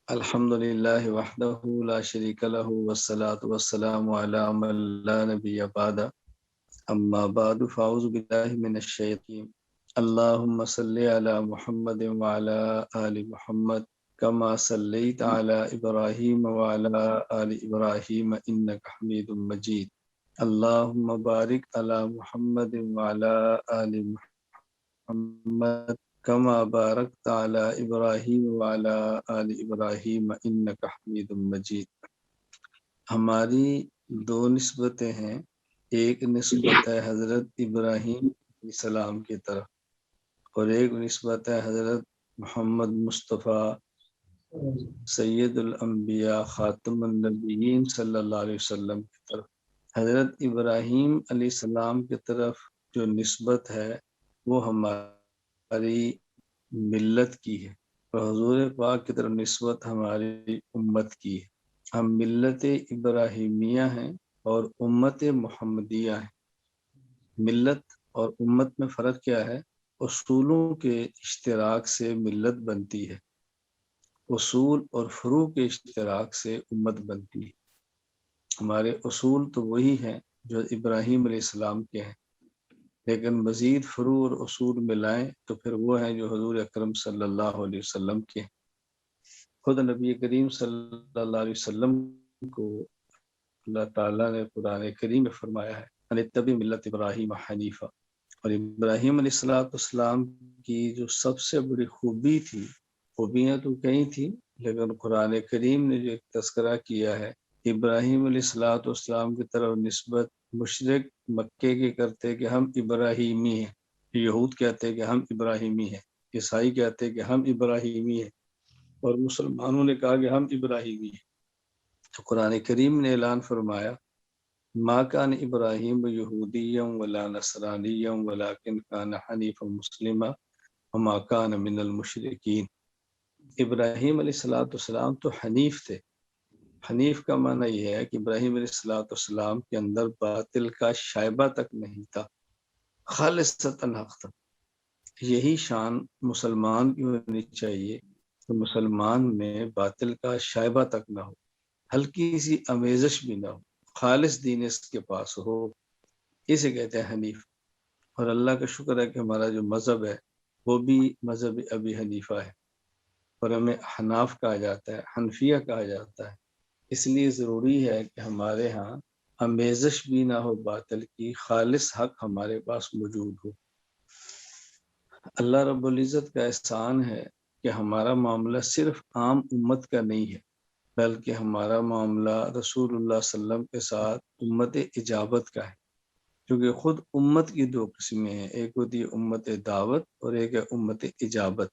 الحمد للہ وحدہ لا شریک لہ والصلاة والسلام علی من لا نبی بعد اما بعد فاعوذ باللہ من الشیطان اللہم صلی علی محمد وعلی آل محمد کما صلیت علی ابراہیم وعلی آل ابراہیم انک حمید مجید اللہم بارک علی محمد وعلی آل محمد کما بارکت علی ابراہیم وعلی آل ابراہیم انک حمید مجید۔ ہماری دو نسبتیں ہیں، ایک نسبت ہے حضرت ابراہیم علیہ السلام کی طرف اور ایک نسبت ہے حضرت محمد مصطفیٰ سید الانبیاء خاتم النبیین صلی اللہ علیہ وسلم کی طرف۔ حضرت ابراہیم علیہ السلام کی طرف جو نسبت ہے وہ ہماری ملت کی ہے اور حضور پاک کی طرف نسبت ہماری امت کی ہے۔ ہم ملت ابراہیمیہ ہیں اور امت محمدیہ ہیں۔ ملت اور امت میں فرق کیا ہے؟ اصولوں کے اشتراک سے ملت بنتی ہے، اصول اور فروع کے اشتراک سے امت بنتی ہے۔ ہمارے اصول تو وہی ہیں جو ابراہیم علیہ السلام کے ہیں، لیکن مزید فروع اور اصول ملائیں تو پھر وہ ہیں جو حضور اکرم صلی اللہ علیہ وسلم کے ہیں۔ خود نبی کریم صلی اللہ علیہ وسلم کو اللہ تعالیٰ نے قرآن کریم میں فرمایا ہے ان اتبع ملت ابراہیم حنیفہ، اور ابراہیم علیہ السلام کی جو سب سے بڑی خوبی تھی، خوبیاں تو کئی تھیں لیکن قرآن کریم نے جو ایک تذکرہ کیا ہے ابراہیم علیہ السلام کی طرف نسبت مشرک مکے کے کرتے کہ ہم ابراہیمی ہیں، یہود کہتے کہ ہم ابراہیمی ہیں، عیسائی کہتے کہ ہم ابراہیمی ہیں، اور مسلمانوں نے کہا کہ ہم ابراہیمی ہیں۔ تو قرآن کریم نے اعلان فرمایا ما کان ابراہیم یہودیا ولا نصرانیا ولکن کان حنیفا مسلما وما کان من المشرکین۔ ابراہیم علیہ السلام تو حنیف تھے۔ حنیف کا معنی یہ ہے کہ ابراہیم علیہ السلام کے اندر باطل کا شائبہ تک نہیں تھا، خالصتاً حق تھا۔ یہی شان مسلمان کی ہونی چاہیے کہ مسلمان میں باطل کا شائبہ تک نہ ہو، ہلکی سی آمیزش بھی نہ ہو، خالص دین اس کے پاس ہو، اسے کہتے ہیں حنیف۔ اور اللہ کا شکر ہے کہ ہمارا جو مذہب ہے وہ بھی مذہب ابی حنیفہ ہے اور ہمیں حناف کہا جاتا ہے، حنفیہ کہا جاتا ہے۔ اس لیے ضروری ہے کہ ہمارے ہاں آمیزش بھی نہ ہو باطل کی، خالص حق ہمارے پاس موجود ہو۔ اللہ رب العزت کا احسان ہے کہ ہمارا معاملہ صرف عام امت کا نہیں ہے، بلکہ ہمارا معاملہ رسول اللہ صلی اللہ علیہ وسلم کے ساتھ امت اجابت کا ہے، کیونکہ خود امت کی دو قسمیں ہیں، ایک ہوتی ہے امت دعوت اور ایک ہے امت اجابت۔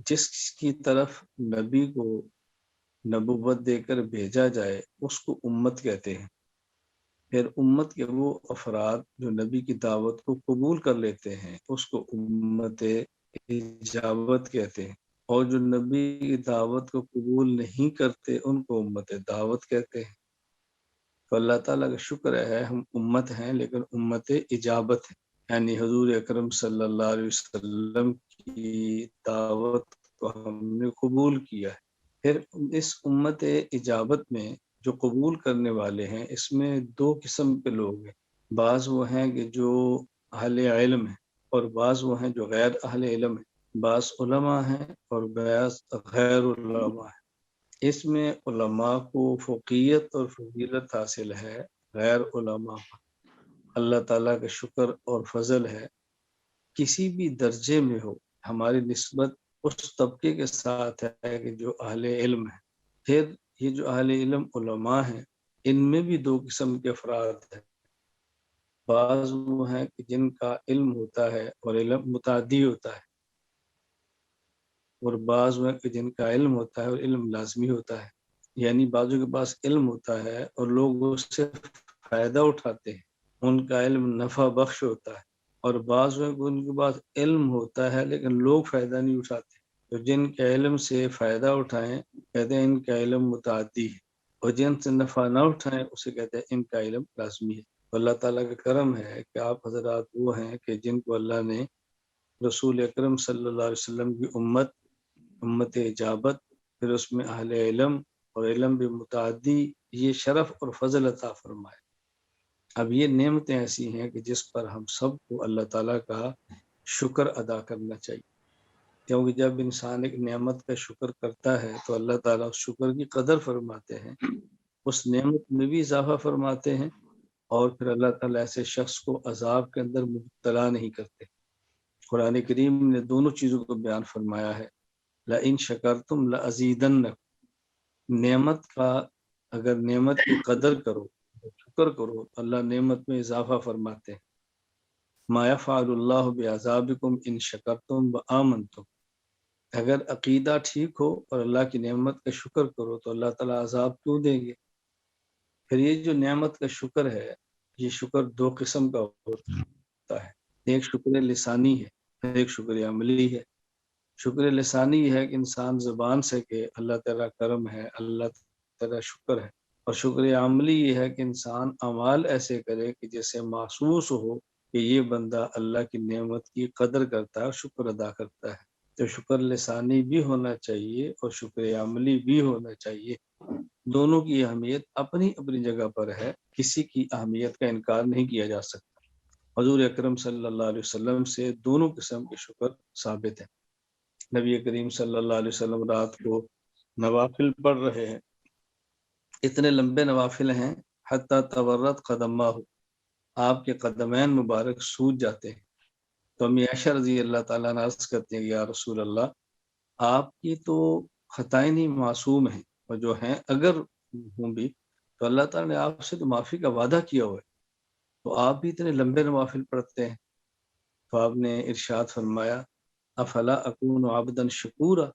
جس کی طرف نبی کو نبوت دے کر بھیجا جائے اس کو امت کہتے ہیں۔ پھر امت کے وہ افراد جو نبی کی دعوت کو قبول کر لیتے ہیں اس کو امت اجابت کہتے ہیں، اور جو نبی کی دعوت کو قبول نہیں کرتے ان کو امت دعوت کہتے ہیں۔ تو اللہ تعالیٰ کا شکر ہے ہم امت ہیں لیکن امت اجابت ہے، یعنی حضور اکرم صلی اللہ علیہ وسلم کی دعوت کو ہم نے قبول کیا ہے۔ پھر اس امت اجابت میں جو قبول کرنے والے ہیں اس میں دو قسم کے لوگ ہیں، بعض وہ ہیں کہ جو اہل علم ہیں اور بعض وہ ہیں جو غیر اہل علم ہیں، بعض علماء ہیں اور بعض غیر علماء ہیں۔ اس میں علماء کو فوقیت اور فضیلت حاصل ہے، غیر علماء اللہ تعالیٰ کا شکر اور فضل ہے کسی بھی درجے میں ہو ہماری نسبت اس طبقے کے ساتھ ہے کہ جو اہل علم ہے۔ پھر یہ جو اہل علم علماء ہیں ان میں بھی دو قسم کے افراد ہیں، بعض وہ ہیں کہ جن کا علم ہوتا ہے اور علم متعدی ہوتا ہے، اور بعض وہ ہیں کہ جن کا علم ہوتا ہے اور علم لازمی ہوتا ہے، یعنی بعضوں کے پاس علم ہوتا ہے اور لوگ اس سے فائدہ اٹھاتے ہیں، ان کا علم نفع بخش ہوتا ہے، اور بعض وہ ہیں کہ ان کے پاس علم ہوتا ہے لیکن لوگ فائدہ نہیں اٹھاتے، تو جن کے علم سے فائدہ اٹھائیں کہتے ہیں ان کا علم متعدی ہے، اور جن سے نفع نہ اٹھائیں اسے کہتے ہیں ان کا علم لازمی ہے۔ تو اللہ تعالیٰ کا کرم ہے کہ آپ حضرات وہ ہیں کہ جن کو اللہ نے رسول اکرم صلی اللہ علیہ وسلم کی امت اجابت پھر اس میں اہل علم اور علم بھی متعدی یہ شرف اور فضل عطا فرمائے۔ اب یہ نعمتیں ایسی ہیں کہ جس پر ہم سب کو اللہ تعالیٰ کا شکر ادا کرنا چاہیے، کیونکہ جب انسان ایک نعمت کا شکر کرتا ہے تو اللہ تعالیٰ اس شکر کی قدر فرماتے ہیں، اس نعمت میں بھی اضافہ فرماتے ہیں، اور پھر اللہ تعالیٰ ایسے شخص کو عذاب کے اندر مبتلا نہیں کرتے۔ قرآن کریم نے دونوں چیزوں کو بیان فرمایا ہے، لَإِن شَكَرْتُمْ لَأَزِيدَنَّكُمْ، نعمت کا اگر نعمت کی قدر کرو، شکر کرو، تو اللہ نعمت میں اضافہ فرماتے ہیں۔ مَا يَفْعَلُ اللَّهُ بِعَذَابِكُمْ إِن شَكَرْتُمْ وَآمَنْتُمْ، اگر عقیدہ ٹھیک ہو اور اللہ کی نعمت کا شکر کرو تو اللہ تعالیٰ عذاب کیوں دیں گے؟ پھر یہ جو نعمت کا شکر ہے، یہ شکر دو قسم کا ہوتا ہے، ایک شکر لسانی ہے، ایک شکر عملی ہے۔ شکر لسانی یہ ہے کہ انسان زبان سے کہ اللہ تعالیٰ کرم ہے، اللہ تعالیٰ شکر ہے، اور شکر عملی یہ ہے کہ انسان اعمال ایسے کرے کہ جیسے محسوس ہو کہ یہ بندہ اللہ کی نعمت کی قدر کرتا ہے اور شکر ادا کرتا ہے۔ تو شکر لسانی بھی ہونا چاہیے اور شکر عملی بھی ہونا چاہیے، دونوں کی اہمیت اپنی اپنی جگہ پر ہے، کسی کی اہمیت کا انکار نہیں کیا جا سکتا۔ حضور اکرم صلی اللہ علیہ وسلم سے دونوں قسم کے شکر ثابت ہیں۔ نبی کریم صلی اللہ علیہ وسلم رات کو نوافل پڑھ رہے ہیں، اتنے لمبے نوافل ہیں حتی تورت قدمہ، آپ کے قدمین مبارک سوج جاتے ہیں۔ تو امی عائشہ رضی اللہ تعالیٰ عنہ عرض کرتے ہیں یا رسول اللہ، آپ کی تو خطائیں نہیں معصوم ہیں، اور جو ہیں اگر ہوں بھی تو اللہ تعالیٰ نے آپ سے تو معافی کا وعدہ کیا ہوا ہے، تو آپ بھی اتنے لمبے نوافل پڑھتے ہیں۔ تو آپ نے ارشاد فرمایا افلا اکون عبدا شکورا،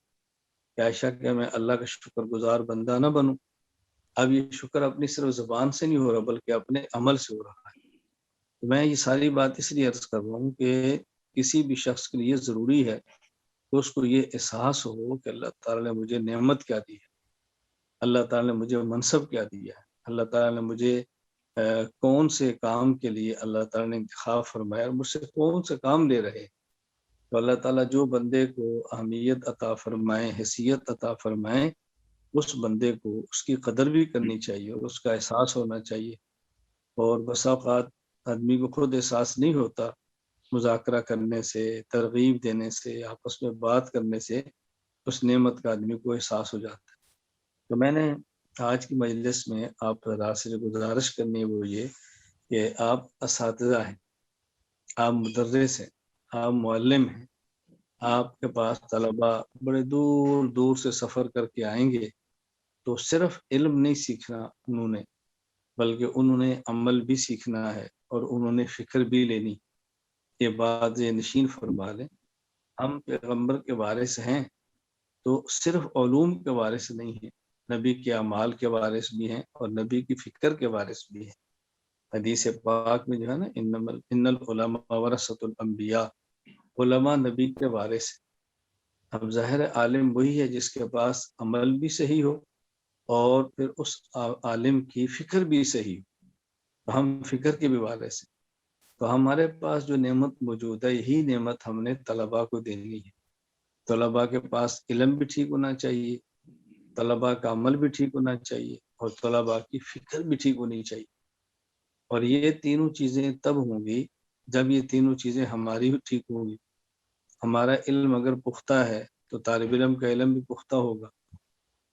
کہ عائشہ کہ میں اللہ کا شکر گزار بندہ نہ بنوں؟ اب یہ شکر اپنی صرف زبان سے نہیں ہو رہا بلکہ اپنے عمل سے ہو رہا ہے۔ تو میں یہ ساری بات اس لیے عرض کر رہا ہوں کہ کسی بھی شخص کے لیے ضروری ہے کہ اس کو یہ احساس ہو کہ اللہ تعالیٰ نے مجھے نعمت کیا دی ہے، اللہ تعالیٰ نے مجھے منصب کیا دیا ہے، اللہ تعالیٰ نے مجھے کون سے کام کے لیے اللہ تعالیٰ نے انتخاب فرمایا اور مجھ سے کون سے کام لے رہے ہیں۔ تو اللہ تعالیٰ جو بندے کو اہمیت عطا فرمائے، حیثیت عطا فرمائے، اس بندے کو اس کی قدر بھی کرنی چاہیے اور اس کا احساس ہونا چاہیے۔ اور بسا اوقات آدمی کو خود احساس نہیں ہوتا، مذاکرہ کرنے سے، ترغیب دینے سے، آپس میں بات کرنے سے اس نعمت کا آدمی کو احساس ہو جاتا ہے۔ تو میں نے آج کی مجلس میں آپ حضرات سے گزارش کرنی ہے وہ یہ کہ آپ اساتذہ ہیں، آپ مدرس ہیں، آپ معلم ہیں، آپ کے پاس طلباء بڑے دور دور سے سفر کر کے آئیں گے، تو صرف علم نہیں سیکھنا انہوں نے، بلکہ انہوں نے عمل بھی سیکھنا ہے اور انہوں نے فکر بھی لینی۔ یہ بات یہ نشین فرما لیں، ہم پیغمبر کے وارث ہیں تو صرف علوم کے وارث نہیں ہیں، نبی کے اعمال کے وارث بھی ہیں اور نبی کی فکر کے وارث بھی ہیں۔ حدیث پاک میں جو ہے نا ان العلماء ورثۃ الانبیاء، علماء نبی کے وارث ہیں۔ اب ظاہر عالم وہی ہے جس کے پاس عمل بھی صحیح ہو اور پھر اس عالم کی فکر بھی صحیح ہو، تو ہم فکر کے بھی وارث ہیں۔ تو ہمارے پاس جو نعمت موجود ہے یہی نعمت ہم نے طلباء کو دینی ہے۔ طلباء کے پاس علم بھی ٹھیک ہونا چاہیے، طلباء کا عمل بھی ٹھیک ہونا چاہیے اور طلباء کی فکر بھی ٹھیک ہونی چاہیے۔ اور یہ تینوں چیزیں تب ہوں گی جب یہ تینوں چیزیں ہماری ٹھیک ہوں گی۔ ہمارا علم اگر پختہ ہے تو طالب علم کا علم بھی پختہ ہوگا،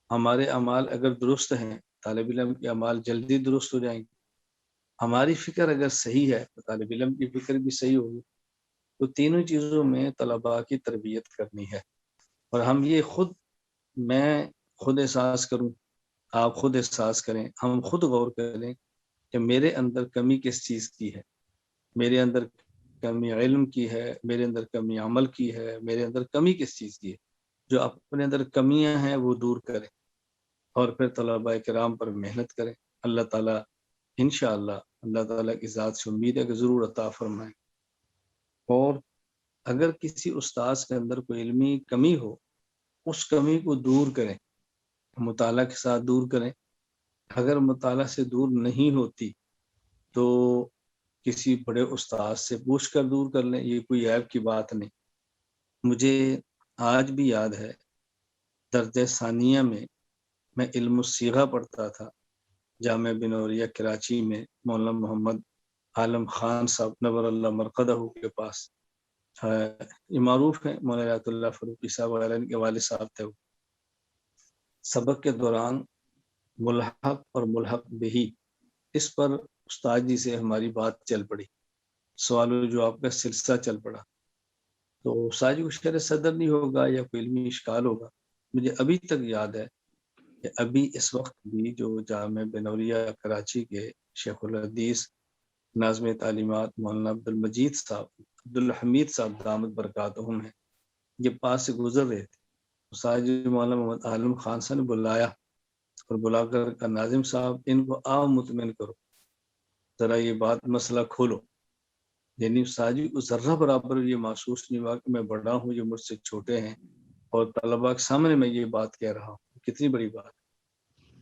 ہمارے اعمال اگر درست ہیں طالب علم کے اعمال جلدی درست ہو جائیں گے، ہماری فکر اگر صحیح ہے تو طالب علم کی فکر بھی صحیح ہوگی۔ تو تینوں چیزوں میں طلباء کی تربیت کرنی ہے، اور ہم یہ میں خود احساس کروں، آپ خود احساس کریں، ہم خود غور کریں کہ میرے اندر کمی کس چیز کی ہے، میرے اندر کمی علم کی ہے، میرے اندر کمی عمل کی ہے، میرے اندر کمی کس چیز کی ہے۔ جو اپنے اندر کمیاں ہیں وہ دور کریں اور پھر طلباء کرام پر محنت کریں۔ اللہ تعالیٰ انشاءاللہ اللہ تعالیٰ کی ذات سے امید ہے کہ ضرور عطا فرمائیں۔ اور اگر کسی استاذ کے اندر کوئی علمی کمی ہو، اس کمی کو دور کریں، مطالعہ کے ساتھ دور کریں۔ اگر مطالعہ سے دور نہیں ہوتی تو کسی بڑے استاذ سے پوچھ کر دور کر لیں، یہ کوئی عیب کی بات نہیں۔ مجھے آج بھی یاد ہے درجہ ثانیہ میں علم الصیغہ پڑھتا تھا جامعہ بنوریہ کراچی میں مولانا محمد عالم خان صاحب نور اللہ مرقدہ کے پاس. یہ معروف ہے، مولانا ریاض اللہ فروقی صاحب وغیرہ کے والد صاحب تھے. وہ سبق کے دوران ملحق اور ملحق بہی اس پر استاد جی سے ہماری بات چل پڑی، سوال و جواب کا سلسلہ چل پڑا. تو استاد جی کو شرح صدر نہیں ہوگا یا کوئی علمی اشکال ہوگا. مجھے ابھی تک یاد ہے کہ ابھی اس وقت بھی جو جامعہ بنوریہ کراچی کے شیخ الحدیث ناظم تعلیمات مولانا عبدالمجید صاحب عبدالحمید صاحب دامت برکاتہم ہیں، یہ پاس سے گزر رہے تھے. استاد جی مولانا محمد عالم خان صاحب نے بلایا اور بلا کر کہا ناظم صاحب ان کو آؤ مطمئن کرو، ذرا یہ بات مسئلہ کھولو. یعنی استاد جی کو ذرہ برابر یہ محسوس نہیں ہوا کہ میں بڑا ہوں، یہ مجھ سے چھوٹے ہیں اور طلباء کے سامنے میں یہ بات کہہ رہا ہوں. کتنی بڑی بات.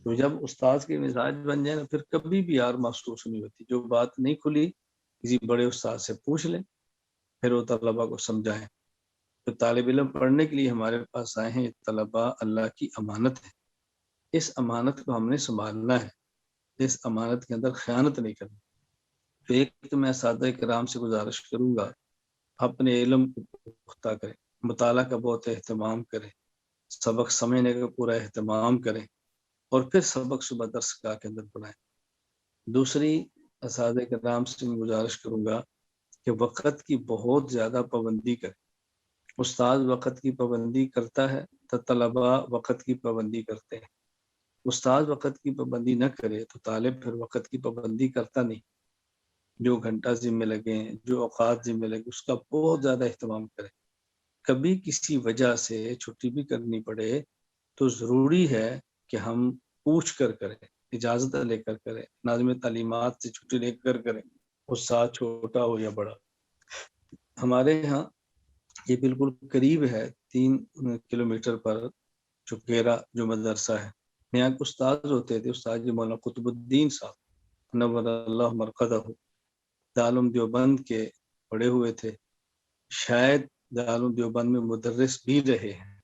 تو جب استاد کے مزاج بن جائے نا پھر کبھی بھی یار محسوس نہیں ہوتی. جو بات نہیں کھلی کسی بڑے استاد سے پوچھ لیں، پھر وہ طلباء کو سمجھائیں. تو طالب علم پڑھنے کے لیے ہمارے پاس آئے ہیں. طلباء اللہ کی امانت ہے، اس امانت کو ہم نے سنبھالنا ہے، اس امانت کے اندر خیانت نہیں کرنی. تو ایک تو میں اساتذہ کرام سے گزارش کروں گا اپنے علم کو پختہ کریں، مطالعہ کا بہت اہتمام کریں، سبق سمجھنے کا پورا اہتمام کریں اور پھر سبق صبح درسگاہ کے اندر پڑھائیں. دوسری اساتذہ کرام سے میں گزارش کروں گا کہ وقت کی بہت زیادہ پابندی کریں. استاد وقت کی پابندی کرتا ہے تو طلباء وقت کی پابندی کرتے ہیں. استاد وقت کی پابندی نہ کرے تو طالب پھر وقت کی پابندی کرتا نہیں. جو گھنٹہ ذمہ لگے، جو اوقات ذمہ لگے، اس کا بہت زیادہ اہتمام کرے. کبھی کسی وجہ سے چھٹی بھی کرنی پڑے تو ضروری ہے کہ ہم پوچھ کر کریں، اجازت لے کر کریں، ناظم تعلیمات سے چھٹی لے کر کریں، استاد چھوٹا ہو یا بڑا. ہمارے ہاں یہ بالکل قریب ہے، 3 کلومیٹر پر چکیرا جو مدرسہ ہے، یہاں کے استاد ہوتے تھے استاد جی مولانا قطب الدین صاحب نور اللہ مرقدہ، دارالعلوم دیوبند کے پڑھے ہوئے تھے. شاید دارالعلوم دیوبند میں مدرس بھی رہے ہیں،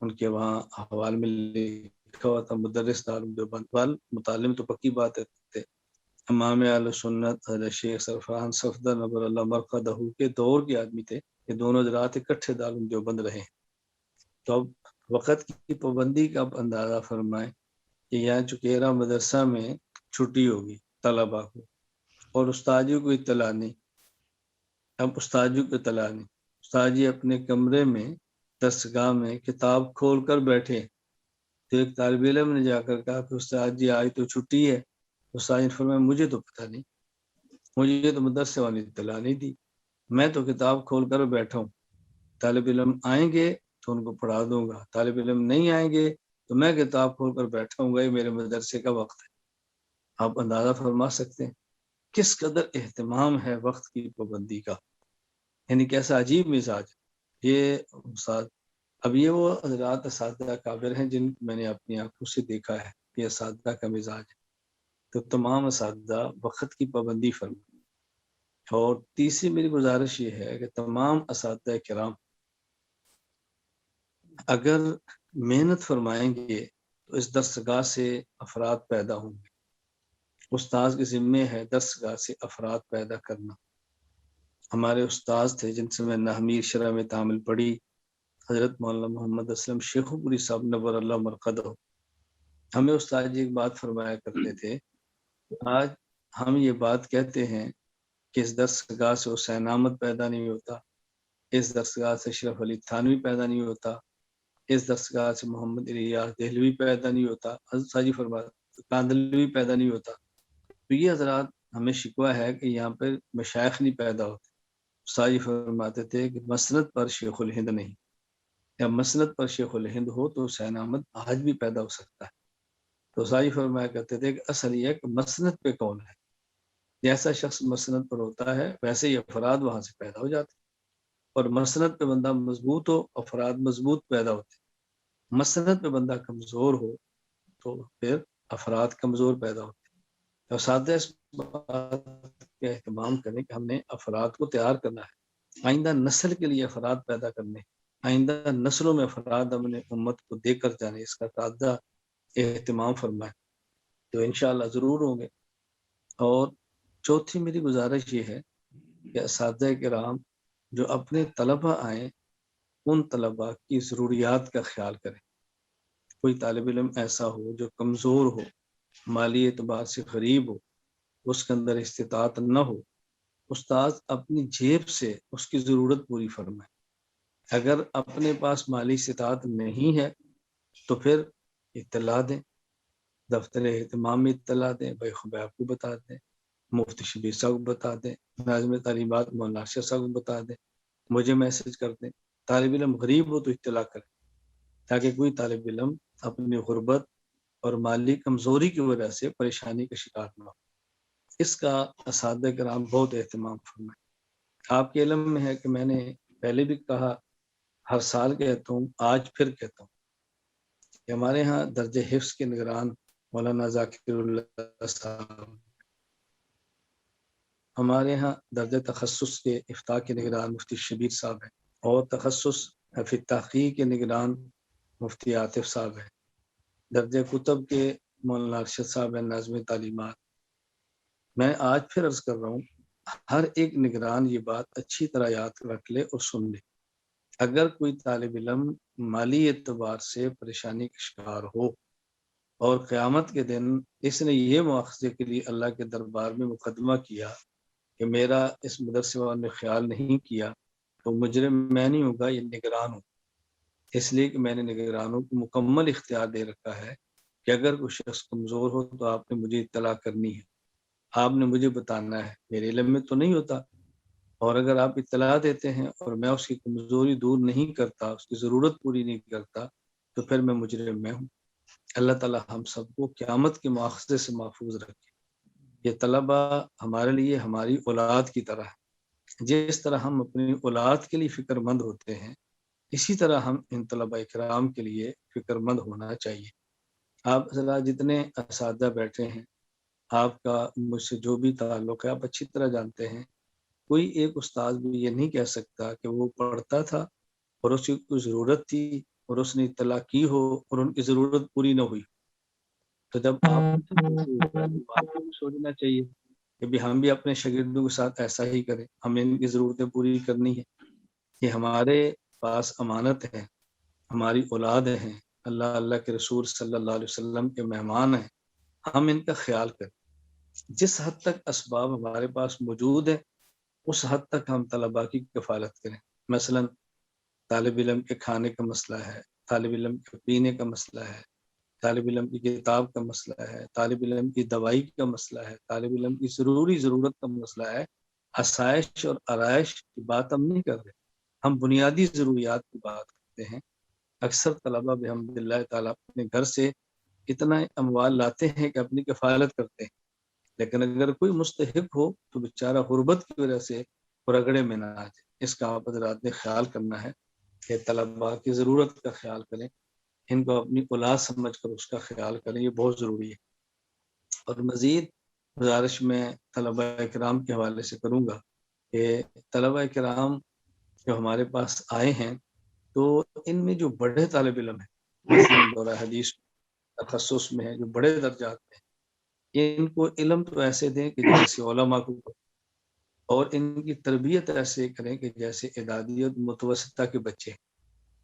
ان کے وہاں حوال میں لکھا ہوا تھا مدرس دارالعلوم دیوبند. وال متعلم تو پکی بات ہے. امام اہل سنت حضرت شیخ سرفراز صفدر نور اللہ مرقدہ کے دور کے آدمی تھے. یہ دونوں حضرات اکٹھے دارالعلوم دیوبند رہے. تو اب وقت کی پابندی کا اب اندازہ فرمائیں کہ یہاں چکیرا مدرسہ میں چھٹی ہوگی طلباء کو اور استادیوں کو اطلاع نہیں. اب استادیوں کو اطلاع نہیں، استاد جی اپنے کمرے میں درسگاہ میں کتاب کھول کر بیٹھے. تو ایک طالب علم نے جا کر کہا کہ استاد جی آج تو چھٹی ہے. استاد نے فرمایا مجھے تو پتہ نہیں، مجھے تو مدرسے والی اطلاع نہیں دی، میں تو کتاب کھول کر بیٹھا ہوں. طالب علم آئیں گے تو ان کو پڑھا دوں گا، طالب علم نہیں آئیں گے تو میں کتاب کھول کر بیٹھا ہوں گا، یہ میرے مدرسے کا وقت ہے. آپ اندازہ فرما سکتے ہیں کس قدر اہتمام ہے وقت کی پابندی کا. یعنی کیسا عجیب مزاج یہ استاد. اب یہ وہ حضرات اساتذہ کابر ہیں جن میں نے اپنی آنکھوں سے دیکھا ہے کہ اساتذہ کا مزاج ہے. تو تمام اساتذہ وقت کی پابندی فرمائیں. اور تیسری میری گزارش یہ ہے کہ تمام اساتذہ کرام اگر محنت فرمائیں گے تو اس درسگاہ سے افراد پیدا ہوں گے. استاذ کے ذمے ہے درسگاہ سے افراد پیدا کرنا. ہمارے استاذ تھے جن سے میں نحمیر شرح میں تعامل پڑھی، حضرت مولانا محمد اسلم شیخو پوری صاحب نور اللہ مرقدہ. ہمیں استاد جی ایک بات فرمایا کرتے تھے، آج ہم یہ بات کہتے ہیں کہ اس درسگاہ سے حسین احمد پیدا نہیں ہوتا، اس درسگاہ سے اشرف علی تھانوی پیدا نہیں ہوتا، اس درسگاہ سے محمد الیاس دہلوی پیدا نہیں ہوتا، حضرت جی فرماتے کاندلوی پیدا نہیں ہوتا. تو یہ حضرات ہمیں شکوہ ہے کہ یہاں پر مشائخ نہیں پیدا ہوتے. استاد جی فرماتے تھے کہ مسند پر شیخ الہند نہیں، یا مسند پر شیخ الہند ہو تو حسین احمد آج بھی پیدا ہو سکتا ہے. تو استاد جی فرمایا کرتے تھے کہ اصل یہ کہ مسند پہ کون ہے، جیسا شخص مسند پر ہوتا ہے ویسے ہی افراد وہاں سے پیدا ہو جاتے ہیں. اور مسند پہ بندہ مضبوط ہو افراد مضبوط پیدا ہوتے ہیں، مسند پہ بندہ کمزور ہو تو پھر افراد کمزور پیدا ہوتے ہیں. تو اساتذہ اس بات کا اہتمام کریں کہ ہم نے افراد کو تیار کرنا ہے، آئندہ نسل کے لیے افراد پیدا کرنے. آئندہ نسلوں میں افراد اپنے امت کو دے کر جانے، اس کا زیادہ اہتمام فرمائیں، تو انشاءاللہ ضرور ہوں گے۔ اور چوتھی میری گزارش یہ ہے کہ اساتذہ کرام جو اپنے طلبہ آئیں ان طلبہ کی ضروریات کا خیال کریں۔ کوئی طالب علم ایسا ہو جو کمزور ہو، مالی اعتبار سے غریب ہو، اس کے اندر استطاعت نہ ہو، استاد اپنی جیب سے اس کی ضرورت پوری فرمائے۔ اگر اپنے پاس مالی استطاعت نہیں ہے تو پھر اطلاع دیں، دفتر اہتمام میں اطلاع دیں، بھائی خبر آپ کو بتا دیں، مفتی شبیر صاحب کو بتا دیں، ناظم تعلیمات مولانا ارشد صاحب کو بتا دیں، مجھے میسج کر دیں۔ طالب علم غریب ہو تو اطلاع کریں، تاکہ کوئی طالب علم اپنی غربت اور مالی کمزوری کی وجہ سے پریشانی کا شکار نہ ہو۔ اس کا اساتذہ کرام بہت اہتمام فرمائیں۔ آپ کے علم میں ہے کہ میں نے پہلے بھی کہا، ہر سال کہتا ہوں، آج پھر کہتا ہوں کہ ہمارے ہاں درجہ حفظ کے نگران مولانا ذاکر اللہ صاحب، ہمارے ہاں درجہ تخصص کے افتاء کے نگران مفتی شبیر صاحب ہیں، اور تخصص فی تحقیق کے نگران مفتی عاطف صاحب ہیں، درجہ کتب کے مولانا ارشد صاحب ہیں، ناظم تعلیمات۔ میں آج پھر عرض کر رہا ہوں، ہر ایک نگران یہ بات اچھی طرح یاد رکھ لے اور سن لے، اگر کوئی طالب علم مالی اعتبار سے پریشانی کا شکار ہو اور قیامت کے دن اس نے یہ مواخذے کے لیے اللہ کے دربار میں مقدمہ کیا کہ میرا اس مدرسے والوں نے خیال نہیں کیا، تو مجرم میں نہیں ہوگا، یہ نگران ہوں، اس لیے کہ میں نے نگرانوں کو مکمل اختیار دے رکھا ہے کہ اگر کوئی شخص کمزور ہو تو آپ نے مجھے اطلاع کرنی ہے، آپ نے مجھے بتانا ہے، میرے علم میں تو نہیں ہوتا، اور اگر آپ اطلاع دیتے ہیں اور میں اس کی کمزوری دور نہیں کرتا، اس کی ضرورت پوری نہیں کرتا، تو پھر میں مجرم میں ہوں۔ اللہ تعالیٰ ہم سب کو قیامت کے مواخذے سے محفوظ رکھے۔ یہ طلبہ ہمارے لیے ہماری اولاد کی طرح ہے، جس طرح ہم اپنی اولاد کے لیے فکر مند ہوتے ہیں، اسی طرح ہم ان طلبہ کرام کے لیے فکر مند ہونا چاہیے۔ آپ ذرا جتنے اساتذہ بیٹھے ہیں، آپ کا مجھ سے جو بھی تعلق ہے آپ اچھی طرح جانتے ہیں، کوئی ایک استاد بھی یہ نہیں کہہ سکتا کہ وہ پڑھتا تھا اور اس کی کوئی ضرورت تھی اور اس نے اطلاع کی ہو اور ان کی ضرورت پوری نہ ہوئی، تو جب آپ کو بھی سوچنا چاہیے کہ بھی ہم بھی اپنے شاگردوں کے ساتھ ایسا ہی کریں، ہمیں ان کی ضرورتیں پوری کرنی ہے۔ یہ ہمارے پاس امانت ہے، ہماری اولاد ہیں، اللہ کے رسول صلی اللہ علیہ وسلم کے مہمان ہیں، ہم ان کا خیال کریں۔ جس حد تک اسباب ہمارے پاس موجود ہے اس حد تک ہم طلباء کی کفالت کریں۔ مثلا طالب علم کے کھانے کا مسئلہ ہے، طالب علم کے پینے کا مسئلہ ہے، طالب علم کی کتاب کا مسئلہ ہے، طالب علم کی دوائی کا مسئلہ ہے، طالب علم کی ضرورت کا مسئلہ ہے۔ آسائش اور آرائش کی بات ہم نہیں کر رہے، ہم بنیادی ضروریات کی بات کرتے ہیں۔ اکثر طلباء بحمد اللہ تعالیٰ اپنے گھر سے اتنا اموال لاتے ہیں کہ اپنی کفالت کرتے ہیں، لیکن اگر کوئی مستحق ہو تو بیچارہ غربت کی وجہ سے رگڑے میں نہ آ جائے۔ اس کا آپ حضرات نے خیال کرنا ہے کہ طلباء کی ضرورت کا خیال کریں، ان کو اپنی اولاد سمجھ کر اس کا خیال کریں، یہ بہت ضروری ہے۔ اور مزید گزارش میں طلباء کرام کے حوالے سے کروں گا کہ طلباء کرام جو ہمارے پاس آئے ہیں تو ان میں جو بڑے طالب علم ہیں، مثلاً دورہ حدیث تخصص میں ہے، جو بڑے درجات میں ہیں، ان کو علم تو ایسے دیں کہ جیسے علماء کو، اور ان کی تربیت ایسے کریں کہ جیسے اعدادیت متوسطہ کے بچے،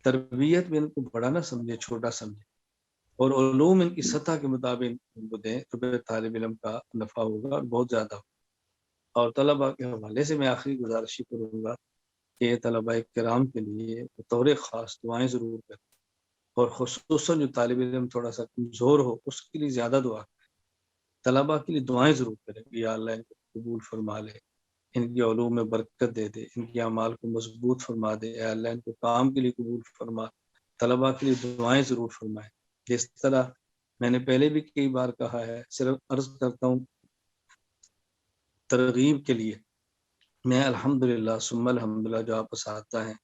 تربیت میں ان کو بڑا نہ سمجھے، چھوٹا سمجھے، اور علوم ان کی سطح کے مطابق ان کو دیں، تو پھر طالب علم کا نفع ہوگا اور بہت زیادہ ہوگا۔ اور طلباء کے حوالے سے میں آخری گزارش کروں گا کہ طلباء کرام کے لیے بطور خاص دعائیں ضرور کریں، اور خصوصاً جو طالب علم تھوڑا سا کمزور ہو اس کے لیے زیادہ دعا کریں، طلباء کے لیے دعائیں ضرور کریں کہ یا اللہ ان کو قبول فرما لے، ان کی علوم میں برکت دے دے، ان کی اعمال کو مضبوط فرما دے، اے اللہ ان کو کام کے لیے قبول فرما۔ طلباء کے لیے دعائیں ضرور فرمائیں۔ جس طرح میں نے پہلے بھی کئی بار کہا ہے، صرف عرض کرتا ہوں ترغیب کے لیے، میں الحمدللہ ثم الحمدللہ جو آپ اساتذہ ہیں،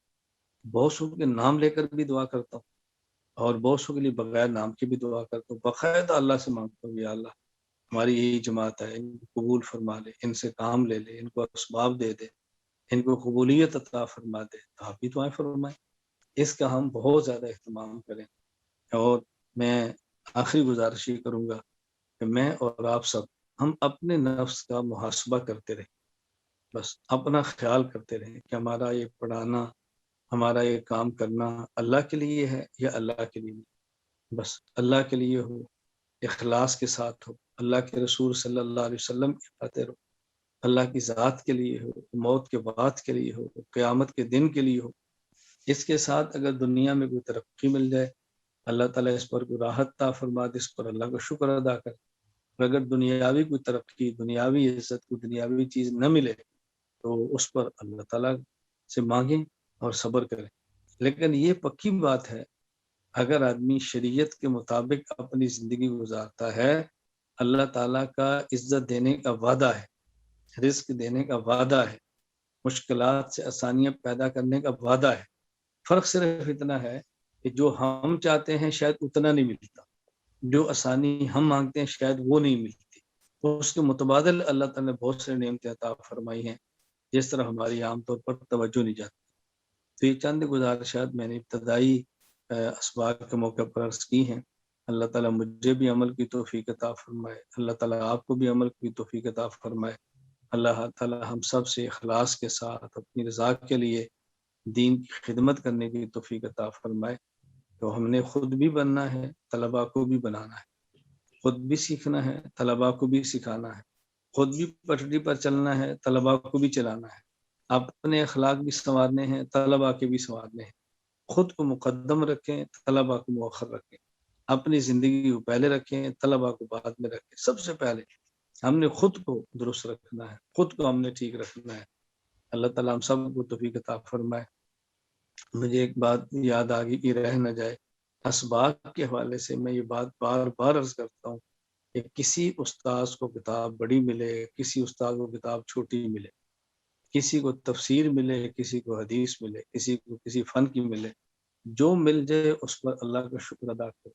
بہت سو کے نام لے کر بھی دعا کرتا ہوں اور بہت سو کے لیے بغیر نام کے بھی دعا کرتا ہوں، باقاعدہ اللہ سے مانگتا ہوں یا اللہ ہماری یہی جماعت ہے، ان کو قبول فرما لے، ان سے کام لے لے، ان کو اسباب دے دے، ان کو قبولیت عطا فرما دے، تو آپ بھی دعائیں فرمائیں۔ اس کا ہم بہت زیادہ اہتمام کریں. اور میں آخری گزارش یہ کروں گا کہ میں اور آپ سب ہم اپنے نفس کا محاسبہ کرتے رہیں. بس اپنا خیال کرتے رہیں کہ ہمارا یہ پڑھانا، ہمارا یہ کام کرنا اللہ کے لیے ہے یا اللہ کے لیے نہیں. بس اللہ کے لیے ہو، اخلاص کے ساتھ ہو، اللہ کے رسول صلی اللہ علیہ وسلم کی خاطر ہو، اللہ کی ذات کے لیے ہو، موت کے بعد کے لیے ہو، قیامت کے دن کے لیے ہو. اس کے ساتھ اگر دنیا میں کوئی ترقی مل جائے، اللہ تعالیٰ اس پر کوئی راحت عطا فرما دے، اس پر اللہ کا شکر ادا کر. اور اگر دنیاوی کوئی ترقی، دنیاوی عزت، کوئی دنیاوی چیز نہ ملے تو اس پر اللہ تعالیٰ سے مانگیں اور صبر کریں. لیکن یہ پکی بات ہے، اگر آدمی شریعت کے مطابق اپنی زندگی گزارتا ہے، اللہ تعالیٰ کا عزت دینے کا وعدہ ہے، رزق دینے کا وعدہ ہے، مشکلات سے آسانیاں پیدا کرنے کا وعدہ ہے. فرق صرف اتنا ہے کہ جو ہم چاہتے ہیں شاید اتنا نہیں ملتا، جو آسانی ہم مانگتے ہیں شاید وہ نہیں ملتی. اس کے متبادل اللہ تعالیٰ نے بہت سے نعمتیں عطا فرمائی ہیں جس طرح ہماری عام طور پر توجہ نہیں جاتی. تو یہ چند گزارشات میں نے ابتدائی اسباق کے موقع پر عرض کی ہیں. اللہ تعالیٰ مجھے بھی عمل کی توفیق عطا فرمائے، اللہ تعالیٰ آپ کو بھی عمل کی توفیق عطا فرمائے. اللہ تعالیٰ ہم سب سے اخلاص کے ساتھ اپنی رضا کے لیے دین کی خدمت کرنے کی توفیق عطا فرمائے. تو ہم نے خود بھی بننا ہے، طلباء کو بھی بنانا ہے، خود بھی سیکھنا ہے، طلباء کو بھی سکھانا ہے، خود بھی پٹری پر چلنا ہے، طلباء کو بھی چلانا ہے، اپنے اخلاق بھی سنوارنے ہیں، طلباء کے بھی سنوارنے ہیں. خود کو مقدم رکھیں، طلباء کو مؤخر رکھیں، اپنی زندگی کو پہلے رکھیں، طلباء کو بعد میں رکھیں. سب سے پہلے ہم نے خود کو درست رکھنا ہے، خود کو ہم نے ٹھیک رکھنا ہے. اللہ تعالیٰ ہم سب کو توفیق عطا فرمائے. مجھے ایک بات یاد آ گئی کہ رہ نہ جائے، اسباق کے حوالے سے میں یہ بات بار بار عرض کرتا ہوں کہ کسی استاذ کو کتاب بڑی ملے، کسی استاذ کو کتاب چھوٹی ملے، کسی کو تفسیر ملے، کسی کو حدیث ملے، کسی کو کسی فن کی ملے، جو مل جائے اس پر اللہ کا شکر ادا کرے،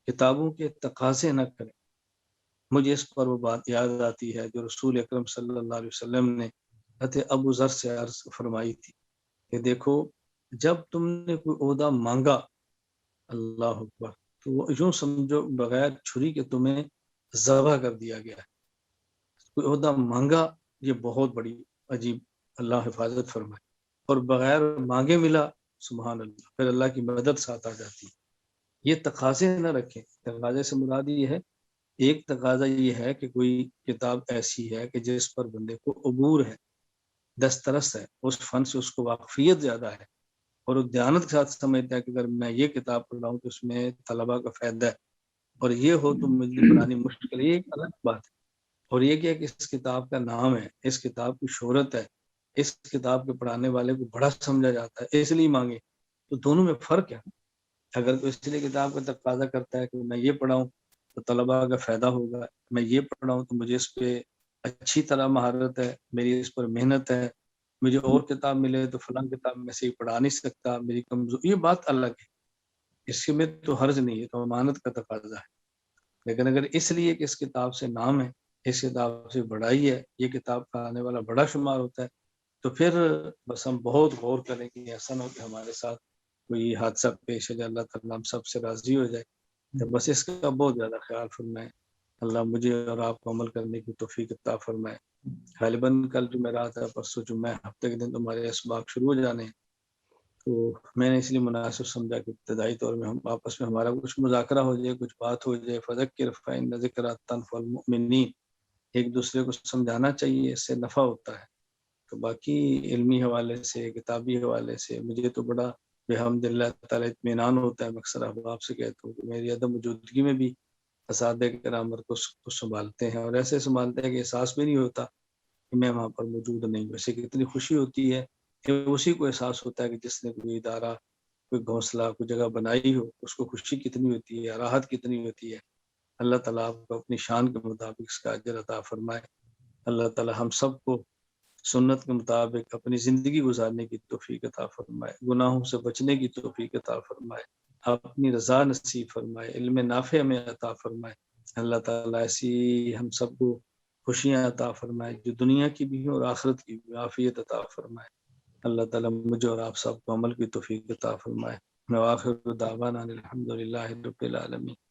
کتابوں کے تقاضے نہ کریں. مجھے اس پر وہ بات یاد آتی ہے جو رسول اکرم صلی اللہ علیہ وسلم نے حضرت ابو ذر سے عرض فرمائی تھی کہ دیکھو، جب تم نے کوئی عہدہ مانگا، اللہ اکبر، تو وہ یوں سمجھو بغیر چھری کے تمہیں ذبح کر دیا گیا ہے. کوئی عہدہ مانگا، یہ بہت بڑی عجیب، اللہ حفاظت فرمائے. اور بغیر مانگے ملا، سبحان اللہ، پھر اللہ کی مدد ساتھ آ جاتی. یہ تقاضے نہ رکھیں. تقاضے سے مراد یہ ہے، ایک تقاضا یہ ہے کہ کوئی کتاب ایسی ہے کہ جس پر بندے کو عبور ہے، دسترس ہے، اس فن سے اس کو واقفیت زیادہ ہے، اور وہ دیانت کے ساتھ سمجھتا ہے کہ اگر میں یہ کتاب پڑھ رہا ہوں تو اس میں طلباء کا فائدہ ہے، اور یہ ہو تو مجھے پڑھانی مشکل ہے. یہ ایک الگ بات ہے. اور یہ کیا کہ اس کتاب کا نام ہے، اس کتاب کی شہرت ہے، اس کتاب کے پڑھانے والے کو بڑا سمجھا جاتا ہے، اس لیے مانگے. تو دونوں میں فرق ہے. اگر کوئی اس لیے کتاب کا تقاضا کرتا ہے کہ میں یہ پڑھاؤں تو طلباء کا فائدہ ہوگا، میں یہ پڑھاؤں تو مجھے اس پہ اچھی طرح مہارت ہے، میری اس پر محنت ہے، مجھے اور کتاب ملے تو فلاں کتاب میں سے پڑھا نہیں سکتا، میری کمزور، یہ بات الگ ہے. اس میں تو حرج نہیں ہے، تو امانت کا تقاضا ہے. لیکن اگر اس لیے کہ اس کتاب سے نام ہے، اس کتاب سے بڑائی ہے، یہ کتاب کا آنے والا بڑا شمار ہوتا ہے، تو پھر بس ہم بہت غور کریں کہ ایسا نہ ہو کہ ہمارے ساتھ کوئی حادثہ پیش ہے، اللہ تعالیٰ ہم سب سے راضی ہو جائے. تو بس اس کا بہت زیادہ خیال فرمائے. اللہ مجھے اور آپ کو عمل کرنے کی توفیق عطا فرمائے. غالباً کل جمعرات ہے، پرسوں جمعہ، ہفتے کے دن تمہارے اسباق شروع ہو جانے ہیں. تو میں نے اس لیے مناسب سمجھا کہ ابتدائی طور میں ہم آپس میں ہمارا کچھ مذاکرہ ہو جائے، کچھ بات ہو جائے. فذکر فإن ذکرى تنفع المؤمنین، ایک دوسرے کو سمجھانا چاہیے، اس سے نفع ہوتا ہے. تو باقی علمی حوالے سے، کتابی حوالے سے مجھے تو بڑا بحمد اللہ تعالیٰ اطمینان ہوتا ہے. اکثر آپ سے کہتا ہوں کہ میری عدم موجودگی میں بھی اساتذہ کرام کو سنبھالتے ہیں، اور ایسے سنبھالتے ہیں کہ احساس بھی نہیں ہوتا کہ میں وہاں پر موجود نہیں ہوں. ویسے کتنی خوشی ہوتی ہے کہ اسی کو احساس ہوتا ہے کہ جس نے کوئی ادارہ، کوئی گھونسلہ، کوئی جگہ بنائی ہو، اس کو خوشی کتنی ہوتی ہے، راحت کتنی ہوتی ہے. اللہ تعالیٰ آپ کو اپنی شان کے مطابق اس کا اجر عطا فرمائے. اللہ تعالیٰ ہم سب کو سنت کے مطابق اپنی زندگی گزارنے کی توفیق عطا فرمائے، گناہوں سے بچنے کی توفیق عطا فرمائے، اپنی رضا نصیب فرمائے، علم نافع میں عطا فرمائے. اللہ تعالیٰ ایسی ہم سب کو خوشیاں عطا فرمائے جو دنیا کی بھی اور آخرت کی بھی. عافیت عطا فرمائے. اللہ تعالیٰ مجھے اور آپ سب کو عمل کی توفیق عطا فرمائے۔ وآخر دعوانا الحمد للہ رب العالمین۔